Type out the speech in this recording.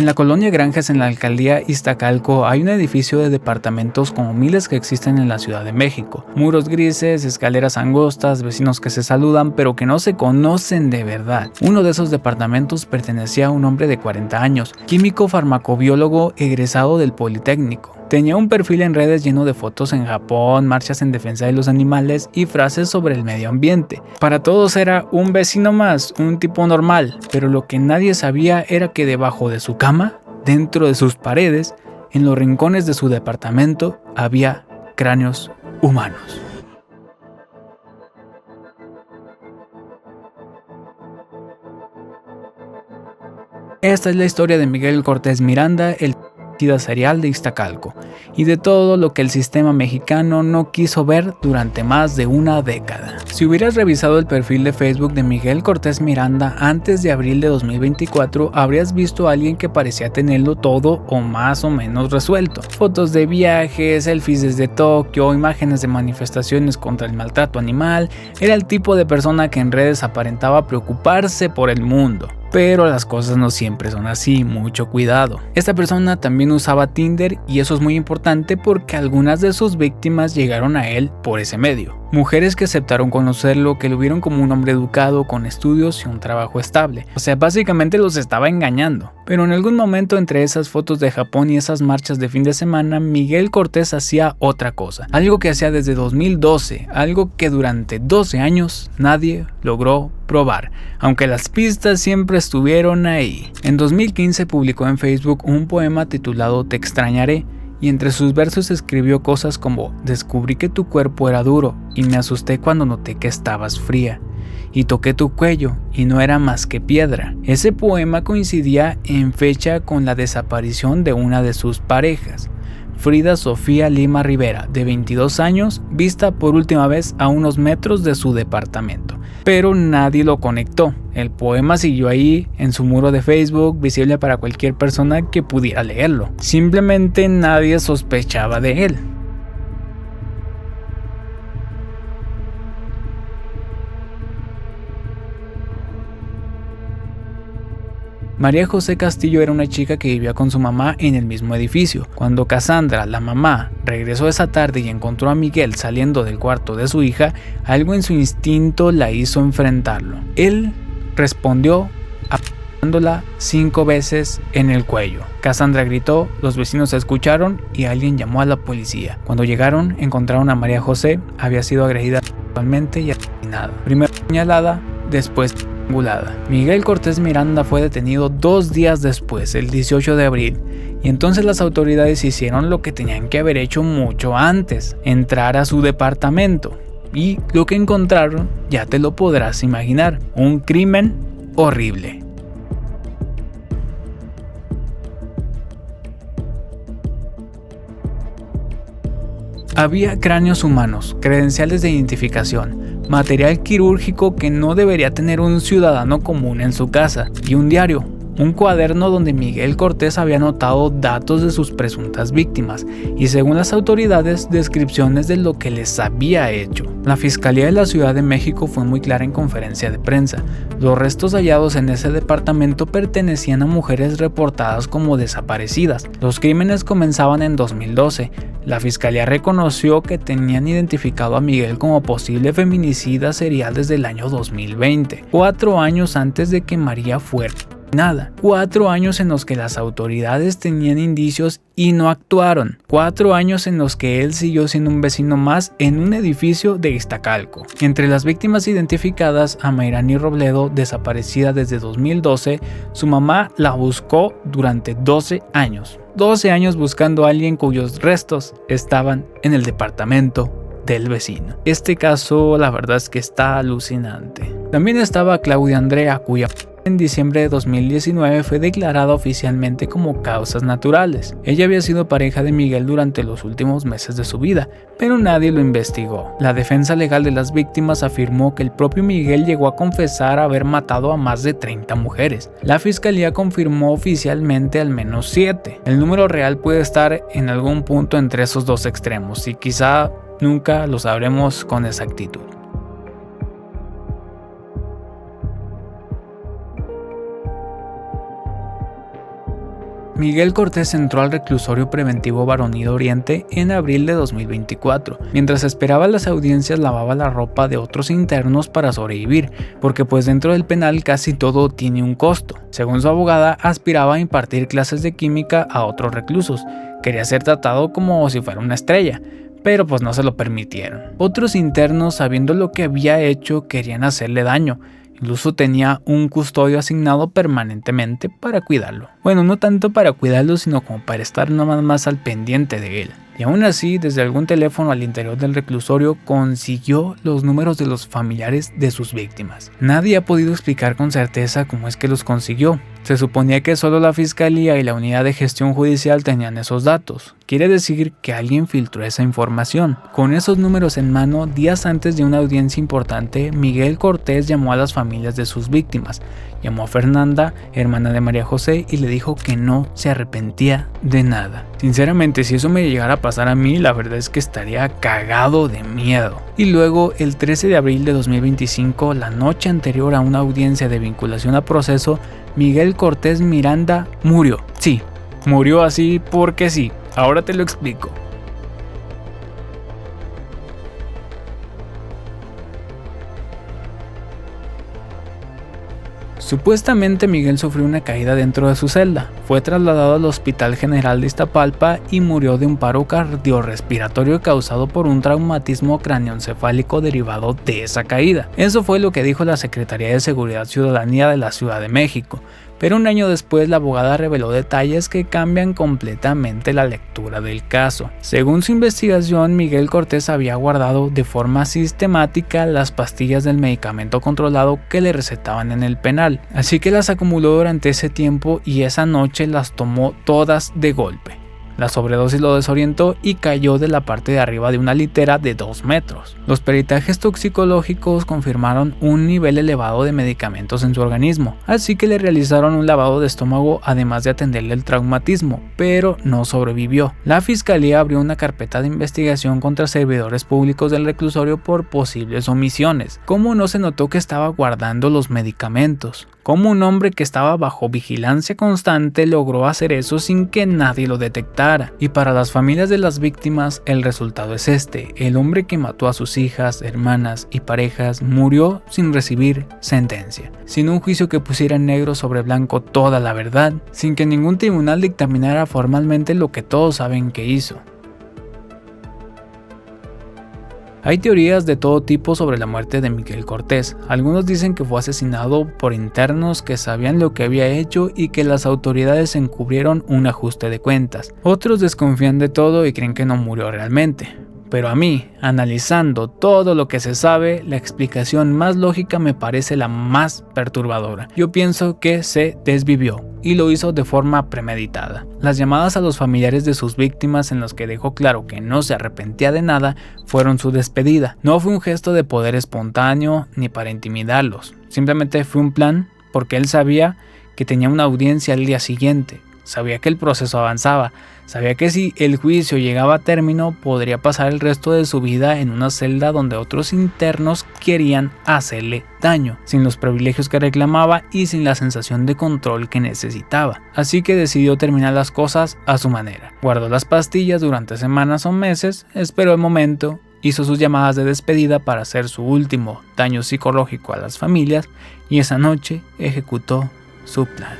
En la colonia Granjas, en la alcaldía Iztacalco, hay un edificio de departamentos como miles que existen en la Ciudad de México. Muros grises, escaleras angostas, vecinos que se saludan pero que no se conocen de verdad. Uno de esos departamentos pertenecía a un hombre de 40 años, químico farmacobiólogo egresado del Politécnico. Tenía un perfil en redes lleno de fotos en Japón, marchas en defensa de los animales y frases sobre el medio ambiente. Para todos era un vecino más, un tipo normal, pero lo que nadie sabía era que debajo de su cama, dentro de sus paredes, en los rincones de su departamento, había cráneos humanos. Esta es la historia de Miguel Cortés Miranda, el serial de Iztacalco, y de todo lo que el sistema mexicano no quiso ver durante más de una década. Si hubieras revisado el perfil de Facebook de Miguel Cortés Miranda antes de abril de 2024, habrías visto a alguien que parecía tenerlo todo o más o menos resuelto. Fotos de viajes, selfies desde Tokio, imágenes de manifestaciones contra el maltrato animal. Era el tipo de persona que en redes aparentaba preocuparse por el mundo. Pero las cosas no siempre son así, mucho cuidado. Esta persona también usaba Tinder y eso es muy importante porque algunas de sus víctimas llegaron a él por ese medio. Mujeres que aceptaron conocerlo, que lo vieron como un hombre educado, con estudios y un trabajo estable. O sea, básicamente los estaba engañando. Pero en algún momento entre esas fotos de Japón y esas marchas de fin de semana, Miguel Cortés hacía otra cosa. Algo que hacía desde 2012, algo que durante 12 años nadie logró probar, aunque las pistas siempre estuvieron ahí. En 2015 publicó en Facebook un poema titulado Te extrañaré, y entre sus versos escribió cosas como: descubrí que tu cuerpo era duro y me asusté cuando noté que estabas fría, y toqué tu cuello y no era más que piedra. Ese poema coincidía en fecha con la desaparición de una de sus parejas, Frida Sofía Lima Rivera, de 22 años, vista por última vez a unos metros de su departamento. Pero nadie lo conectó. El poema siguió ahí en su muro de Facebook, visible para cualquier persona que pudiera leerlo. Simplemente nadie sospechaba de él. María José Castillo era una chica que vivía con su mamá en el mismo edificio. Cuando Cassandra, la mamá, regresó esa tarde y encontró a Miguel saliendo del cuarto de su hija, algo en su instinto la hizo enfrentarlo. Él respondió apuntándola 5 veces en el cuello. Cassandra gritó, los vecinos escucharon y alguien llamó a la policía. Cuando llegaron, encontraron a María José, había sido agredida sexualmente y asesinada. Primero apuñalada, después estrangulada. Miguel Cortés Miranda fue detenido 2 días después, el 18 de abril, y entonces las autoridades hicieron lo que tenían que haber hecho mucho antes: entrar a su departamento. Y lo que encontraron, ya te lo podrás imaginar, un crimen horrible. Había cráneos humanos, credenciales de identificación, material quirúrgico que no debería tener un ciudadano común en su casa, y un diario, un cuaderno donde Miguel Cortés había anotado datos de sus presuntas víctimas y, según las autoridades, descripciones de lo que les había hecho. La Fiscalía de la Ciudad de México fue muy clara en conferencia de prensa. Los restos hallados en ese departamento pertenecían a mujeres reportadas como desaparecidas. Los crímenes comenzaban en 2012. La Fiscalía reconoció que tenían identificado a Miguel como posible feminicida serial desde el año 2020, 4 años antes de que María fuera asesinada. 4 años en los que las autoridades tenían indicios y no actuaron. 4 años en los que él siguió siendo un vecino más en un edificio de Iztacalco. Entre las víctimas identificadas, a Mayrani Robledo, desaparecida desde 2012, su mamá la buscó durante 12 años. 12 años buscando a alguien cuyos restos estaban en el departamento del vecino. Este caso, la verdad es que está alucinante. También estaba Claudia Andrea, cuya en diciembre de 2019 fue declarada oficialmente como causas naturales. Ella había sido pareja de Miguel durante los últimos meses de su vida, pero nadie lo investigó. La defensa legal de las víctimas afirmó que el propio Miguel llegó a confesar haber matado a más de 30 mujeres. La fiscalía confirmó oficialmente al menos 7. El número real puede estar en algún punto entre esos dos extremos y quizá nunca lo sabremos con exactitud. Miguel Cortés entró al reclusorio preventivo Baronía Oriente en abril de 2024. Mientras esperaba las audiencias lavaba la ropa de otros internos para sobrevivir, porque pues dentro del penal casi todo tiene un costo. Según su abogada, aspiraba a impartir clases de química a otros reclusos. Quería ser tratado como si fuera una estrella, pero pues no se lo permitieron. Otros internos, sabiendo lo que había hecho, querían hacerle daño. Incluso tenía un custodio asignado permanentemente para cuidarlo. Bueno, no tanto para cuidarlo, sino como para estar nada más al pendiente de él. Y aún así, desde algún teléfono al interior del reclusorio, consiguió los números de los familiares de sus víctimas. Nadie ha podido explicar con certeza cómo es que los consiguió. Se suponía que solo la Fiscalía y la Unidad de Gestión Judicial tenían esos datos. Quiere decir que alguien filtró esa información. Con esos números en mano, días antes de una audiencia importante, Miguel Cortés llamó a las familias de sus víctimas. Llamó a Fernanda, hermana de María José, y le dijo que no se arrepentía de nada. Sinceramente, si eso me llegara a pasar a mí, la verdad es que estaría cagado de miedo. Y luego, el 13 de abril de 2025, la noche anterior a una audiencia de vinculación a proceso, Miguel Cortés Miranda murió. Sí, murió así porque sí. Ahora te lo explico. Supuestamente Miguel sufrió una caída dentro de su celda, fue trasladado al Hospital General de Iztapalpa y murió de un paro cardiorrespiratorio causado por un traumatismo craneoencefálico derivado de esa caída. Eso fue lo que dijo la Secretaría de Seguridad Ciudadanía de la Ciudad de México. Pero un año después la abogada reveló detalles que cambian completamente la lectura del caso. Según su investigación, Miguel Cortés había guardado de forma sistemática las pastillas del medicamento controlado que le recetaban en el penal, así que las acumuló durante ese tiempo y esa noche las tomó todas de golpe. La sobredosis lo desorientó y cayó de la parte de arriba de una litera de 2 metros. Los peritajes toxicológicos confirmaron un nivel elevado de medicamentos en su organismo, así que le realizaron un lavado de estómago además de atenderle el traumatismo, pero no sobrevivió. La fiscalía abrió una carpeta de investigación contra servidores públicos del reclusorio por posibles omisiones. ¿Cómo no se notó que estaba guardando los medicamentos? ¿Cómo un hombre que estaba bajo vigilancia constante logró hacer eso sin que nadie lo detectara? Y para las familias de las víctimas, el resultado es este: el hombre que mató a sus hijas, hermanas y parejas murió sin recibir sentencia, sin un juicio que pusiera en negro sobre blanco toda la verdad, sin que ningún tribunal dictaminara formalmente lo que todos saben que hizo. Hay teorías de todo tipo sobre la muerte de Miguel Cortés. Algunos dicen que fue asesinado por internos que sabían lo que había hecho y que las autoridades encubrieron un ajuste de cuentas. Otros desconfían de todo y creen que no murió realmente. Pero a mí, analizando todo lo que se sabe, la explicación más lógica me parece la más perturbadora. Yo pienso que se desvivió y lo hizo de forma premeditada. Las llamadas a los familiares de sus víctimas en los que dejó claro que no se arrepentía de nada fueron su despedida. No fue un gesto de poder espontáneo ni para intimidarlos. Simplemente fue un plan porque él sabía que tenía una audiencia al día siguiente. Sabía que el proceso avanzaba, sabía que si el juicio llegaba a término podría pasar el resto de su vida en una celda donde otros internos querían hacerle daño, sin los privilegios que reclamaba y sin la sensación de control que necesitaba. Así que decidió terminar las cosas a su manera. Guardó las pastillas durante semanas o meses, esperó el momento, hizo sus llamadas de despedida para hacer su último daño psicológico a las familias y esa noche ejecutó su plan.